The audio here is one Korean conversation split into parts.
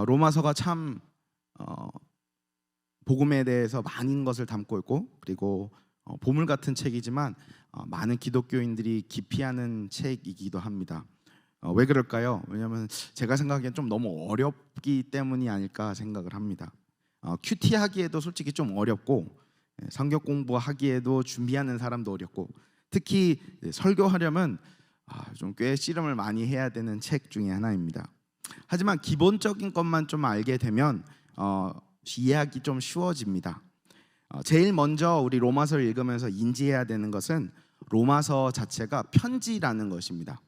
로마서가 참 복음에 대해서 많은 것을 담고 있고, 그리고 보물 같은 책이지만 많은 기독교인들이 기피하는 책이기도 합니다. 왜 그럴까요? 왜냐하면 제가 생각하기엔 좀 너무 어렵기 때문이 아닐까 생각을 합니다. 큐티 하기에도 솔직히 좀 어렵고, 성경 공부하기에도 준비하는 사람도 어렵고, 특히 설교하려면 좀 꽤 씨름을 많이 해야 되는 책 중에 하나입니다. 하지만 기본적인 것만 좀 알게 되면 이해하기 좀 쉬워집니다. 제일 먼저 우리 로마서를 읽으면서 인지해야 되는 것은 로마서 자체가 편지라는 것입니다.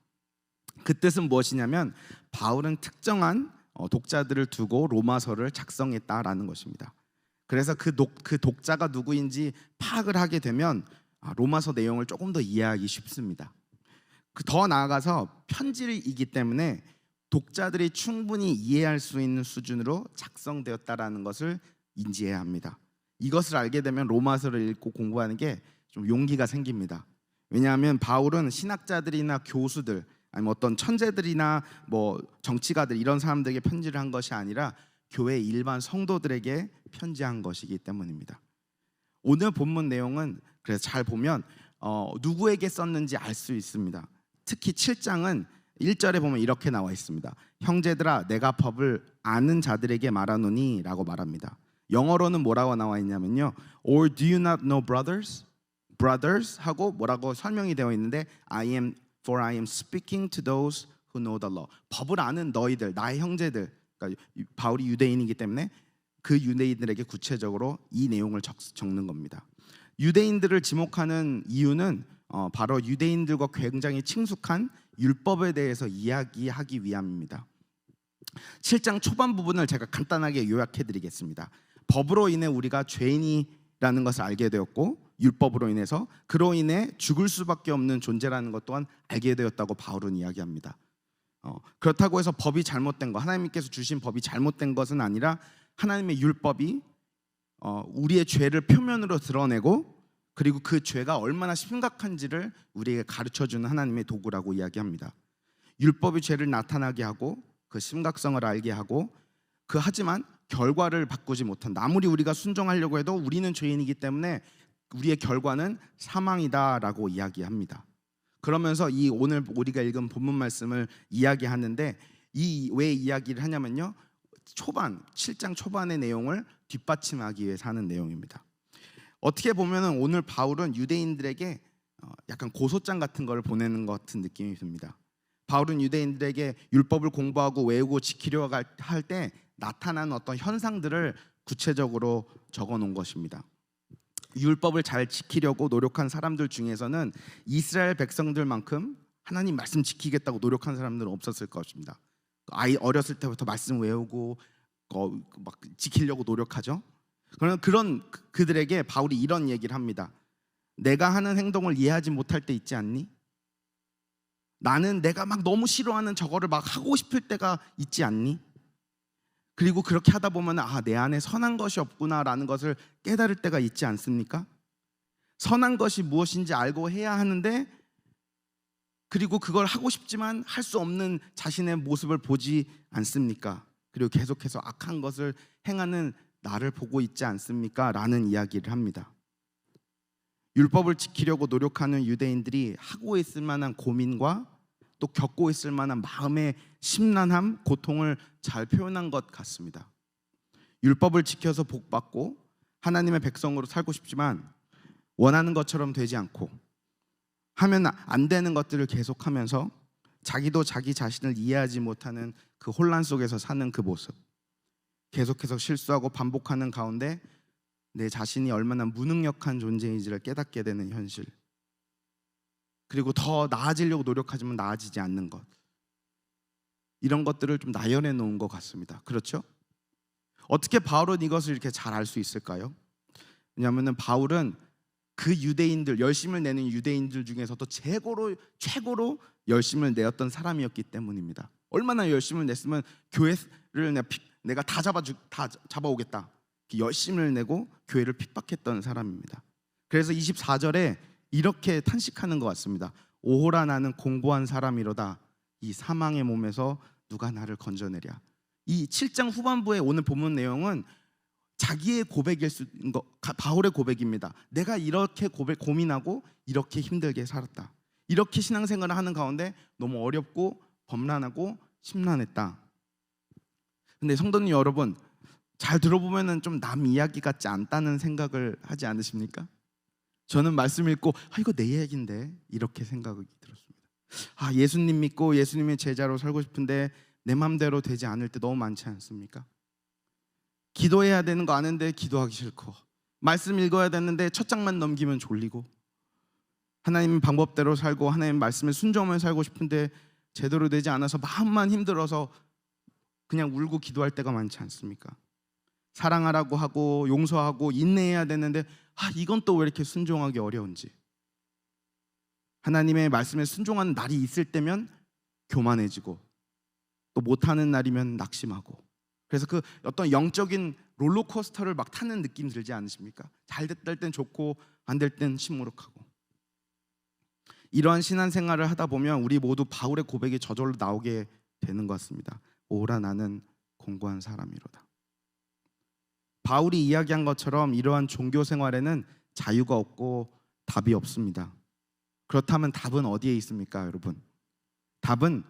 그 뜻은 무엇이냐면 바울은 특정한 독자들을 두고 로마서를 작성했다라는 것입니다. 그래서 그 독자가 누구인지 파악을 하게 되면 로마서 내용을 조금 더 이해하기 쉽습니다. 더 나아가서 편지이기 때문에 독자들이 충분히 이해할 수 있는 수준으로 작성되었다라는 것을 인지해야 합니다. 이것을 알게 되면 로마서를 읽고 공부하는 게 좀 용기가 생깁니다. 왜냐하면 바울은 신학자들이나 교수들, 아니면 어떤 천재들이나 정치가들, 이런 사람들에게 편지를 한 것이 아니라 교회 일반 성도들에게 편지한 것이기 때문입니다. 오늘 본문 내용은 그래서 잘 보면 누구에게 썼는지 알 수 있습니다. 특히 7장은 1절에 보면 이렇게 나와 있습니다. 형제들아, 내가 법을 아는 자들에게 말하노니 라고 말합니다. 영어로는 뭐라고 나와 있냐면요, Or do you not know brothers? Brothers 하고 뭐라고 설명이 되어 있는데 For I am speaking to those who know the law. 법을 아는 너희들, 나의 형제들. 그러니까 바울이 유대인이기 때문에 그 유대인들에게 구체적으로 이 내용을 적는 겁니다. 유대인들을 지목하는 이유는 바로 유대인들과 굉장히 친숙한 율법에 대해서 이야기하기 위함입니다. 7장 초반 부분을 제가 간단하게 요약해 드리겠습니다. 법으로 인해 우리가 죄인이라는 것을 알게 되었고, 율법으로 인해서 그로 인해 죽을 수밖에 없는 존재라는 것 또한 알게 되었다고 바울은 이야기합니다. 그렇다고 해서 법이 잘못된 것, 하나님께서 주신 법이 잘못된 것은 아니라 하나님의 율법이 우리의 죄를 표면으로 드러내고, 그리고 그 죄가 얼마나 심각한지를 우리에게 가르쳐주는 하나님의 도구라고 이야기합니다. 율법이 죄를 나타나게 하고 그 심각성을 알게 하고, 하지만 결과를 바꾸지 못한다. 아무리 우리가 순종하려고 해도 우리는 죄인이기 때문에 우리의 결과는 사망이다라고 이야기합니다. 그러면서 이 오늘 우리가 읽은 본문 말씀을 이야기하는데, 왜 이야기를 하냐면요, 7장 초반의 내용을 뒷받침하기 위해서 하는 내용입니다. 어떻게 보면 오늘 바울은 유대인들에게 약간 고소장 같은 걸 보내는 것 같은 느낌이 듭니다. 바울은 유대인들에게 율법을 공부하고 외우고 지키려고 할 때 나타나는 어떤 현상들을 구체적으로 적어 놓은 것입니다. 율법을 잘 지키려고 노력한 사람들 중에서는 이스라엘 백성들만큼 하나님 말씀 지키겠다고 노력한 사람들은 없었을 것입니다. 어렸을 때부터 말씀 외우고 막 지키려고 노력하죠. 그런 그들에게 바울이 이런 얘기를 합니다. 내가 하는 행동을 이해하지 못할 때 있지 않니? 나는 내가 막 너무 싫어하는 저거를 막 하고 싶을 때가 있지 않니? 그리고 그렇게 하다 보면 내 안에 선한 것이 없구나라는 것을 깨달을 때가 있지 않습니까? 선한 것이 무엇인지 알고 해야 하는데, 그리고 그걸 하고 싶지만 할 수 없는 자신의 모습을 보지 않습니까? 그리고 계속해서 악한 것을 행하는 나를 보고 있지 않습니까? 라는 이야기를 합니다. 율법을 지키려고 노력하는 유대인들이 하고 있을 만한 고민과 또 겪고 있을 만한 마음의 심란함, 고통을 잘 표현한 것 같습니다. 율법을 지켜서 복받고 하나님의 백성으로 살고 싶지만 원하는 것처럼 되지 않고, 하면 안 되는 것들을 계속하면서 자기도 자기 자신을 이해하지 못하는 그 혼란 속에서 사는 그 모습, 계속해서 실수하고 반복하는 가운데 내 자신이 얼마나 무능력한 존재인지를 깨닫게 되는 현실, 그리고 더 나아지려고 노력하지만 나아지지 않는 것, 이런 것들을 좀 나열해 놓은 것 같습니다. 그렇죠? 어떻게 바울은 이것을 이렇게 잘 알 수 있을까요? 왜냐하면 바울은 그 유대인들, 열심을 내는 유대인들 중에서도 최고로 열심을 내었던 사람이었기 때문입니다. 얼마나 열심을 냈으면 교회를 내가 다 잡아오겠다, 열심을 내고 교회를 핍박했던 사람입니다. 그래서 24절에 이렇게 탄식하는 것 같습니다. 오호라, 나는 공고한 사람이로다. 이 사망의 몸에서 누가 나를 건져내랴. 이 7장 후반부에 오늘 본문 내용은 자기의 고백일 수 있는 거, 바울의 고백입니다. 내가 이렇게 고민하고 이렇게 힘들게 살았다. 이렇게 신앙생활을 하는 가운데 너무 어렵고 범란하고 심란했다. 근데 성도님 여러분, 잘 들어보면은 좀 남 이야기 같지 않다는 생각을 하지 않으십니까? 저는 말씀 읽고 이거 내 이야기인데 이렇게 생각이 들었습니다. 예수님 믿고 예수님의 제자로 살고 싶은데 내 맘대로 되지 않을 때 너무 많지 않습니까? 기도해야 되는 거 아는데 기도하기 싫고, 말씀 읽어야 되는데 첫 장만 넘기면 졸리고, 하나님 방법대로 살고 하나님 말씀에 순종하며 살고 싶은데 제대로 되지 않아서 마음만 힘들어서 그냥 울고 기도할 때가 많지 않습니까? 사랑하라고 하고 용서하고 인내해야 되는데 이건 또 왜 이렇게 순종하기 어려운지. 하나님의 말씀에 순종하는 날이 있을 때면 교만해지고, 또 못하는 날이면 낙심하고, 그래서 그 어떤 영적인 롤러코스터를 막 타는 느낌 들지 않으십니까? 잘 됐을 땐 좋고 안 될 땐 시무룩하고. 이러한 신앙생활을 하다 보면 우리 모두 바울의 고백이 저절로 나오게 되는 것 같습니다. 오라 나는 공고한 사람이로다. 바울이 이야기한 것처럼 이러한 종교 생활에는 자유가 없고 답이 없습니다. 그렇다면 답은 어디에 있습니까, 여러분? 답은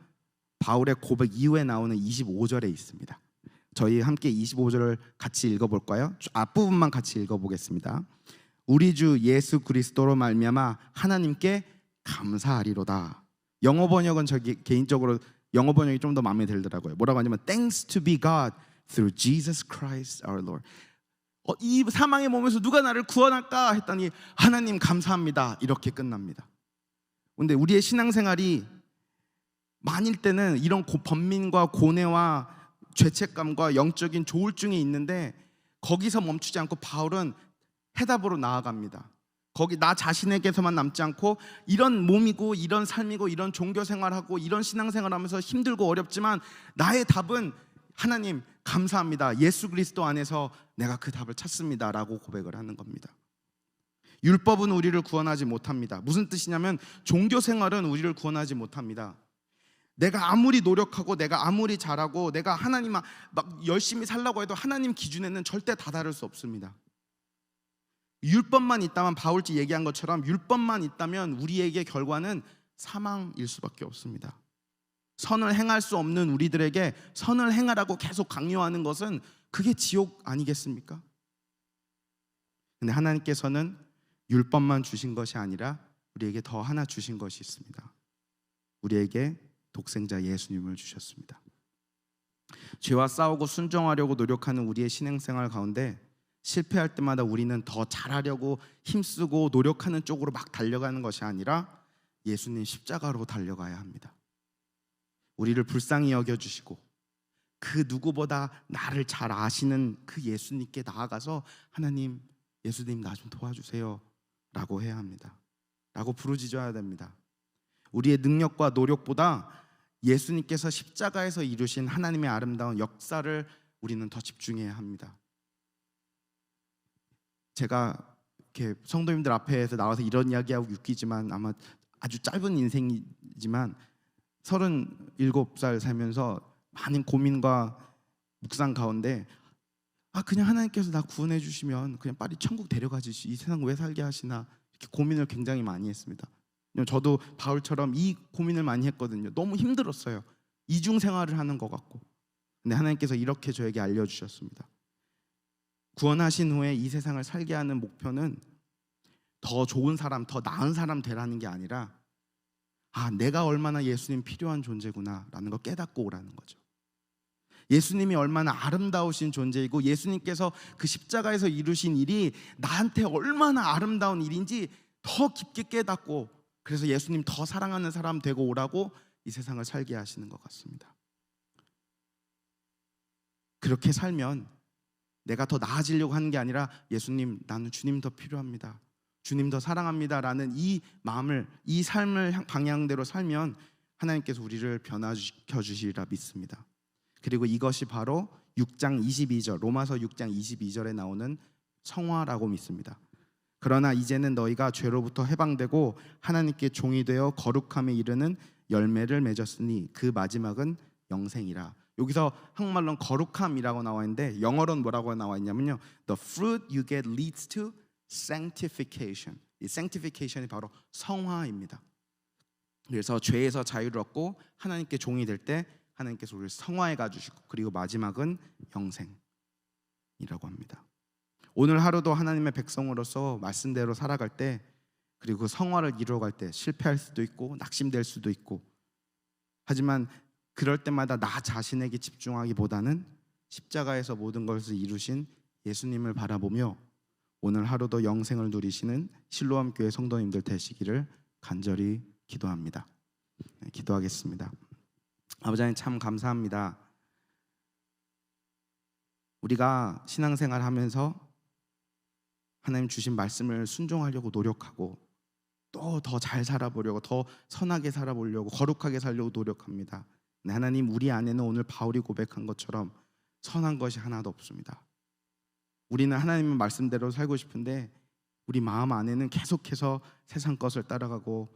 바울의 고백 이후에 나오는 25절에 있습니다. 저희 함께 25절을 같이 읽어볼까요? 앞부분만 같이 읽어보겠습니다. 우리 주 예수 그리스도로 말미암아 하나님께 감사하리로다. 영어 번역은 저기 개인적으로 영어 번역이 좀 더 마음에 들더라고요. 뭐라고 하냐면 Thanks to be God through Jesus Christ our Lord. 이 사망의 몸에서 누가 나를 구원할까 했더니 하나님 감사합니다. 이렇게 끝납니다. 그런데 우리의 신앙생활이 많을 때는 이런 번민과 고뇌와 죄책감과 영적인 조울증이 있는데 거기서 멈추지 않고 바울은 해답으로 나아갑니다. 거기 나 자신에게서만 남지 않고 이런 몸이고 이런 삶이고 이런 종교생활하고 이런 신앙생활하면서 힘들고 어렵지만 나의 답은 하나님 감사합니다. 예수 그리스도 안에서 내가 그 답을 찾습니다 라고 고백을 하는 겁니다. 율법은 우리를 구원하지 못합니다. 무슨 뜻이냐면 종교생활은 우리를 구원하지 못합니다. 내가 아무리 노력하고 내가 아무리 잘하고 내가 하나님 막 열심히 살라고 해도 하나님 기준에는 절대 다다를 수 없습니다. 율법만 있다면 바울이 얘기한 것처럼 율법만 있다면 우리에게 결과는 사망일 수밖에 없습니다. 선을 행할 수 없는 우리들에게 선을 행하라고 계속 강요하는 것은 그게 지옥 아니겠습니까? 근데 하나님께서는 율법만 주신 것이 아니라 우리에게 더 하나 주신 것이 있습니다. 우리에게 독생자 예수님을 주셨습니다. 죄와 싸우고 순종하려고 노력하는 우리의 신앙생활 가운데 실패할 때마다 우리는 더 잘하려고 힘쓰고 노력하는 쪽으로 막 달려가는 것이 아니라 예수님 십자가로 달려가야 합니다. 우리를 불쌍히 여겨주시고 그 누구보다 나를 잘 아시는 그 예수님께 나아가서 하나님, 예수님 나 좀 도와주세요 라고 해야 합니다. 라고 부르짖어야 됩니다. 우리의 능력과 노력보다 예수님께서 십자가에서 이루신 하나님의 아름다운 역사를 우리는 더 집중해야 합니다. 제가 이렇게 성도님들 앞에서 나와서 이런 이야기하고 웃기지만 아마 아주 짧은 인생이지만 37살 살면서 많은 고민과 묵상 가운데 그냥 하나님께서 나 구원해 주시면 그냥 빨리 천국 데려가 주시, 이 세상 왜 살게 하시나, 이렇게 고민을 굉장히 많이 했습니다. 저도 바울처럼 이 고민을 많이 했거든요. 너무 힘들었어요. 이중 생활을 하는 것 같고. 근데 하나님께서 이렇게 저에게 알려주셨습니다. 구원하신 후에 이 세상을 살게 하는 목표는 더 좋은 사람, 더 나은 사람 되라는 게 아니라 내가 얼마나 예수님 필요한 존재구나 라는 걸 깨닫고 오라는 거죠. 예수님이 얼마나 아름다우신 존재이고 예수님께서 그 십자가에서 이루신 일이 나한테 얼마나 아름다운 일인지 더 깊게 깨닫고, 그래서 예수님 더 사랑하는 사람 되고 오라고 이 세상을 살게 하시는 것 같습니다. 그렇게 살면 내가 더 나아지려고 하는 게 아니라 예수님, 나는 주님 더 필요합니다, 주님 더 사랑합니다 라는 이 마음을, 이 삶을 방향대로 살면 하나님께서 우리를 변화시켜 주시리라 믿습니다. 그리고 이것이 바로 6장 22절, 로마서 6장 22절에 나오는 성화라고 믿습니다. 그러나 이제는 너희가 죄로부터 해방되고 하나님께 종이 되어 거룩함에 이르는 열매를 맺었으니 그 마지막은 영생이라. 여기서 한국말로는 거룩함이라고 나와 있는데 영어로는 뭐라고 나와 있냐면요, the fruit you get leads to sanctification. 이 sanctification이 바로 성화입니다. 그래서 죄에서 자유를 얻고 하나님께 종이 될 때 하나님께서 우리를 성화해 가주시고, 그리고 마지막은 영생이라고 합니다. 오늘 하루도 하나님의 백성으로서 말씀대로 살아갈 때, 그리고 성화를 이루어갈 때 실패할 수도 있고 낙심될 수도 있고, 하지만 그럴 때마다 나 자신에게 집중하기보다는 십자가에서 모든 것을 이루신 예수님을 바라보며 오늘 하루도 영생을 누리시는 실로암 교회 성도님들 되시기를 간절히 기도합니다. 기도하겠습니다. 아버지 하나님, 참 감사합니다. 우리가 신앙생활 하면서 하나님 주신 말씀을 순종하려고 노력하고, 또 더 잘 살아보려고, 더 선하게 살아보려고, 거룩하게 살려고 노력합니다. 네, 하나님, 우리 안에는 오늘 바울이 고백한 것처럼 선한 것이 하나도 없습니다. 우리는 하나님의 말씀대로 살고 싶은데 우리 마음 안에는 계속해서 세상 것을 따라가고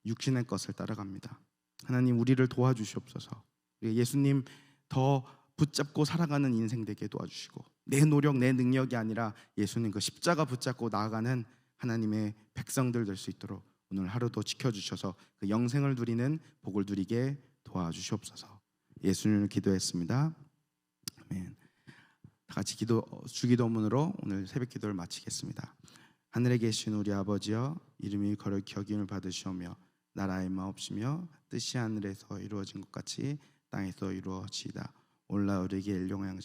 육신의 것을 따라갑니다. 하나님, 우리를 도와주시옵소서. 예수님 더 붙잡고 살아가는 인생 되게 도와주시고, 내 노력, 내 능력이 아니라 예수님 그 십자가 붙잡고 나아가는 하나님의 백성들 될 수 있도록 오늘 하루도 지켜주셔서 그 영생을 누리는 복을 누리게 도와주시옵소서. 예수님을 기도했습니다. 아멘. 다 같이 주기도문으로 오늘 새벽 기도를 마치겠습니다. 하늘에 계신 우리 아버지여, 이름이 거룩히 여김을 받으시오며 나라의 마옵시며 뜻이 하늘에서 이루어진 것 같이 땅에서 이루어지이다. 오늘날 우리에게 일용할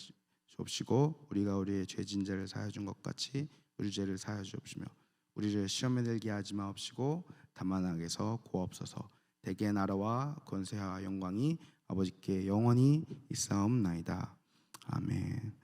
주옵시고 우리가 우리의 죄진 죄를 사하여 준 것 같이 우리 죄를 사하여 주옵시며 우리를 시험에 들게 하지 마옵시고 다만 악에서 구하옵소서. 대개 나라와 권세와 영광이 아버지께 영원히 있사옵나이다. 아멘.